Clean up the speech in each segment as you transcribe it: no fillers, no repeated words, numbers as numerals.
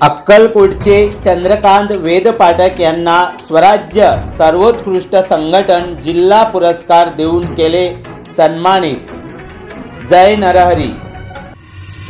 अक्कलकोटचे चंद्रकांत वेदपाठक यांना स्वराज्य सर्वोत्कृष्ट संघटन जिल्हा पुरस्कार देऊन केले सन्मानित। जय नरहरी।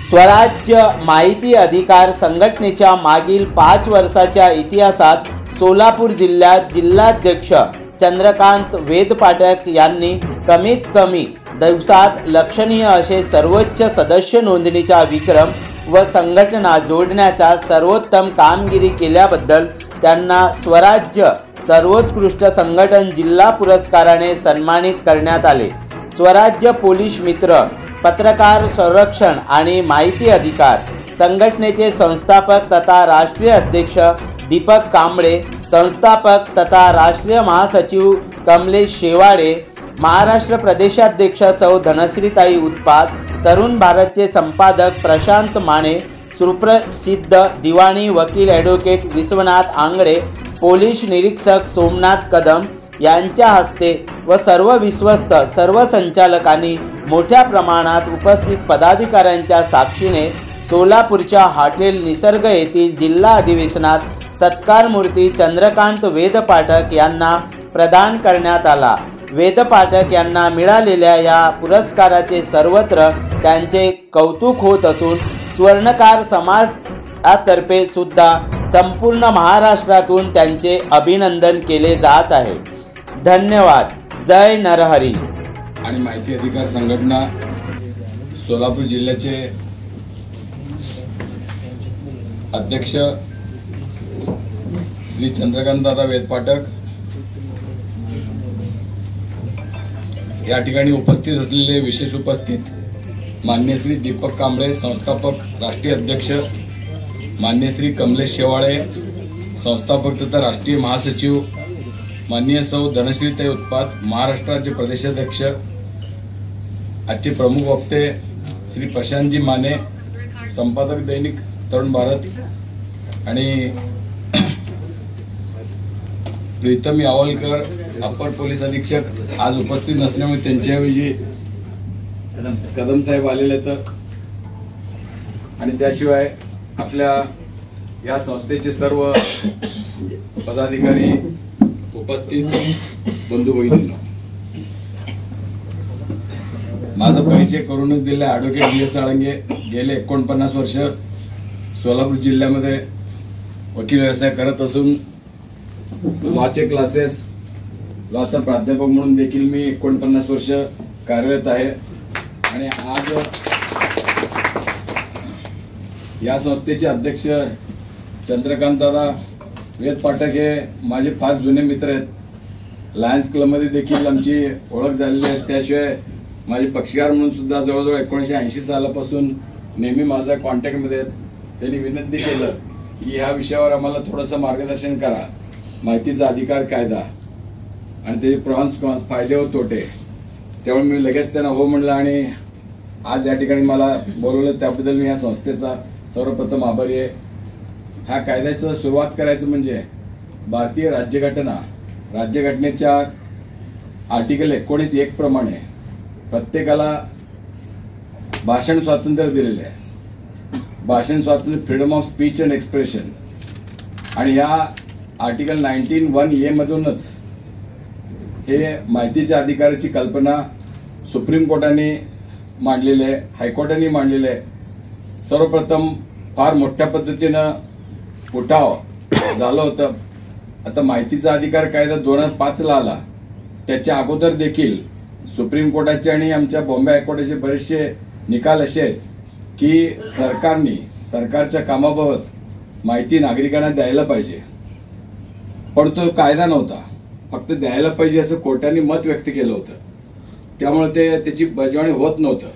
स्वराज्य माहिती अधिकार संघटनेच्या मागील 5 वर्षाच्या इतिहासात सोलापूर जिल्ह्यात जिल्हाध्यक्ष चंद्रकांत वेदपाठक यांनी कमीत कमी दिवसात लक्षणीय असे सर्वोच्च सदस्य नोंदणीचा विक्रम व संघटना जोडण्याचा सर्वोत्तम कामगिरी केल्याबद्दल त्यांना स्वराज्य सर्वोत्कृष्ट संघटन जिल्हा पुरस्काराने सन्मानित करण्यात आले। स्वराज्य पोलीस मित्र पत्रकार संरक्षण आणि माहिती अधिकार संघटनेचे संस्थापक तथा राष्ट्रीय अध्यक्ष दीपक कांबळे, संस्थापक तथा राष्ट्रीय महासचिव कमलेश शेवाळे, महाराष्ट्र प्रदेशाध्यक्ष सौ धनश्रीताई उत्पात, तरुण भारतचे संपादक प्रशांत माने, सुप्रसिद्ध दिवाणी वकील ॲडव्होकेट विश्वनाथ आंगडे, पोलीस निरीक्षक सोमनाथ कदम यांच्या हस्ते व सर्व विश्वस्त सर्व संचालकांनी मोठ्या प्रमाणात उपस्थित पदाधिकाऱ्यांच्या साक्षीने सोलापूरच्या हॉटेल निसर्ग येथील जिल्हा अधिवेशनात सत्कार मूर्ती चंद्रकांत वेदपाठक यांना प्रदान करण्यात आला। वेदपाठक यांना मिळालेल्या या पुरस्काराचे सर्वत्र त्यांचे कौतुक होत असून स्वर्णकार समाजातर्फे सुद्धा संपूर्ण महाराष्ट्रातून त्यांचे अभिनंदन केले जात आहे। धन्यवाद। जय नरहरी। आणि माहिती अधिकार संघटना सोलापूर जिल्ह्याचे अध्यक्ष श्री चंद्रकांत दादा वेदपाठक या ठिकाणी उपस्थित असलेले विशेष उपस्थित मान्य श्री दीपक कांबळे, संस्थापक राष्ट्रीय अध्यक्ष, मान्य श्री कमलेश शेवाळे, संस्थापक तथा राष्ट्रीय महासचिव, माननीय सौ धनश्रीताई उत्पात, महाराष्ट्र राज्य प्रदेशाध्यक्ष, आजचे प्रमुख वक्ते श्री प्रशांतजी माने, संपादक दैनिक तरुण भारत, आणि प्रीतम यावलकर अप्पर पोलीस अधीक्षक आज उपस्थित नसल्यामुळे त्यांच्याऐवजी कदम साहेब आलेले आहेत। आणि त्याशिवाय आपल्या या संस्थेचे सर्व पदाधिकारी उपस्थित बंधू भगिनींनो, माझा परिचय करूनच दिला। Advocate DS. साळंगे गेले 49 वर्ष सोलापूर जिल्ह्यामध्ये वकील व्यवसाय करत असून लॉचे क्लासेस, लॉचा प्राध्यापक म्हणून देखील मी 49 वर्ष कार्यरत आहे। आणि आज या संस्थेचे अध्यक्ष चंद्रकांत दादा वेदपाठक हे माझे फार जुने मित्र आहेत। लायन्स क्लबमध्ये देखील आमची ओळख झालेली आहे। त्याशिवाय माझे पक्षकार म्हणून सुद्धा जवळजवळ 1980 सालापासून नेहमी माझ्या कॉन्टॅक्टमध्ये आहेत। त्यांनी विनंती केलं की ह्या विषयावर आम्हाला थोडंसं मार्गदर्शन करा, माहितीचा अधिकार कायदा आणि त्याचे प्रॉन्स कॉन्स, फायदे व तोटे। त्यामुळे मी लगेच त्यांना हो म्हणलं आणि आज या ठिकाणी मला बोलवलं, त्याबद्दल मी या संस्थेचा सर्वप्रथम आभारी आहे। ह्या कायद्याचं सुरुवात करायचं म्हणजे भारतीय राज्यघटनेच्या आर्टिकल 19(1) प्रमाणे प्रत्येकाला भाषण स्वातंत्र्य दिलेले आहे। भाषण स्वातंत्र्य, freedom of speech and expression, आणि ह्या आर्टिकल 19(1)(a) मधूनच हे माहितीच्या अधिकाराची कल्पना सुप्रीम कोर्टाने मांडलेली आहे, हायकोर्टाने मांडलेली आहे। सर्वप्रथम फार मोठ्या पद्धतीनं उठाव झालं होतं। आता माहितीचा अधिकार कायदा 2005ला आला, त्याच्या अगोदर देखील सुप्रीम कोर्टाचे आणि आमच्या बॉम्बे हायकोर्टाचे बरेचसे निकाल असे आहेत की सरकारच्या कामाबाबत माहिती नागरिकांना द्यायला पाहिजे, पण तो कायदा नव्हता, फक्त द्यायला पाहिजे असं कोर्टाने मत व्यक्त केलं होतं। त्यामुळे त्याची अंमलबजावणी होत नव्हतं।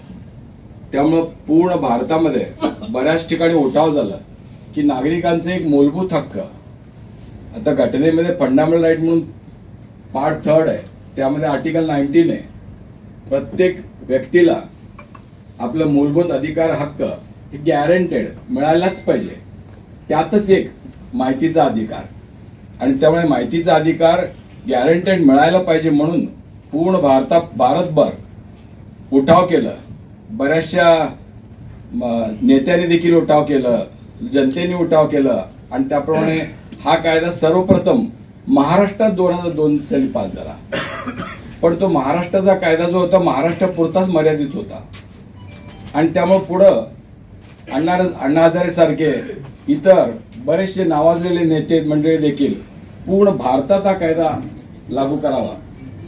त्यामुळे पूर्ण भारतामध्ये बऱ्याच ठिकाणी उठाव झाला की नागरिकांचा एक मूलभूत हक्क, आता घटनेमध्ये फंडामेंटल राईट म्हणून पार्ट 3 आहे, त्यामध्ये आर्टिकल 19 आहे, प्रत्येक व्यक्तीला आपलं मूलभूत अधिकार हक्क हे गॅरंटेड मिळायलाच पाहिजे। त्यातच एक माहितीचा अधिकार, आणि त्यामुळे माहितीचा अधिकार गॅरंटेड मिळायला पाहिजे म्हणून पूर्ण भारतभर उठाव केलं। बऱ्याचशा नेत्यांनी देखील उठाव केलं, जनतेने उठाव केला आणि त्याप्रमाणे हा कायदा सर्वप्रथम महाराष्ट्रात 2002 साली पास झाला. पण तो महाराष्ट्राचा कायदा जो होता महाराष्ट्रापुरताच मर्यादित होता आणि त्यामुळे पुढं अण्णा हजारे सारखे इतर बरेचसे नावाजलेले नेते मंडळी देखील पूर्ण भारतात हा कायदा लागू करावा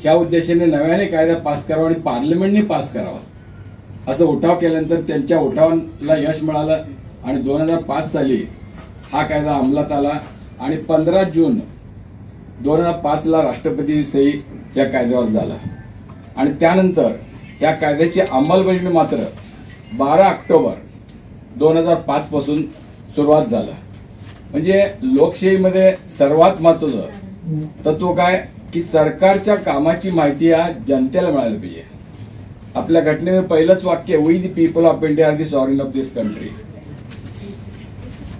ह्या उद्देशाने नव्याने कायदा पास करावा आणि पार्लमेंटने पास करावा असं उठाव केल्यानंतर त्यांच्या उठावाला यश मिळालं आणि 2005 साली हा कायदा अंमलात आला आणि 15 जून 2005 ला राष्ट्रपतीची सही या कायद्यावर झाला आणि त्यानंतर या कायद्याची अंमलबजावणी मात्र 12 ऑक्टोबर 2005 पासून सुरुवात झाला. म्हणजे लोकशाहीमध्ये सर्वात महत्त्वाचं तत्व काय की सरकारच्या कामाची माहिती या जनतेला मिळायला पाहिजे. आपल्या घटनेमध्ये पहिलंच वाक्य we the people of India are the sovereign of this country.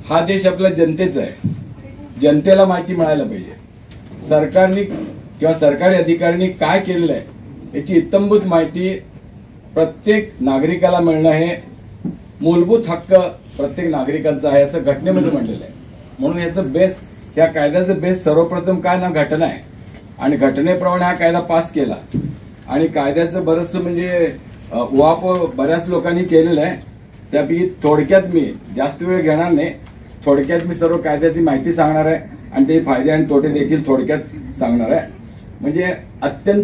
हा देश आपल्या जनतेचा आहे, जनतेला माहिती मिळायला पाहिजे. सरकारने किंवा सरकारी अधिकाऱ्यांनी काय केलेलं आहे याची इत्तंभूत माहिती प्रत्येक नागरिकाला मिळणं हे मूलभूत हक्क प्रत्येक नागरिकांचा आहे असं घटनेमध्ये म्हटलेलं आहे. म्हणून याचं बेस या कायद्याचं बेस सर्वप्रथम काय ना घटना आहे आणि घटनेप्रमाणे हा कायदा पास केला आणि कायद्याचं बरंचसं म्हणजे उहापोह बऱ्याच लोकांनी केलेलं आहे. त्यापैकी थोडक्यात मी जास्त वेळ घेणार नाही, थोडक्यात मी सर्व कायद्याची माहिती सांगणार आहे आणि ते फायदे आणि तोटे देखील थोडक्यात सांगणार आहे. म्हणजे अत्यंत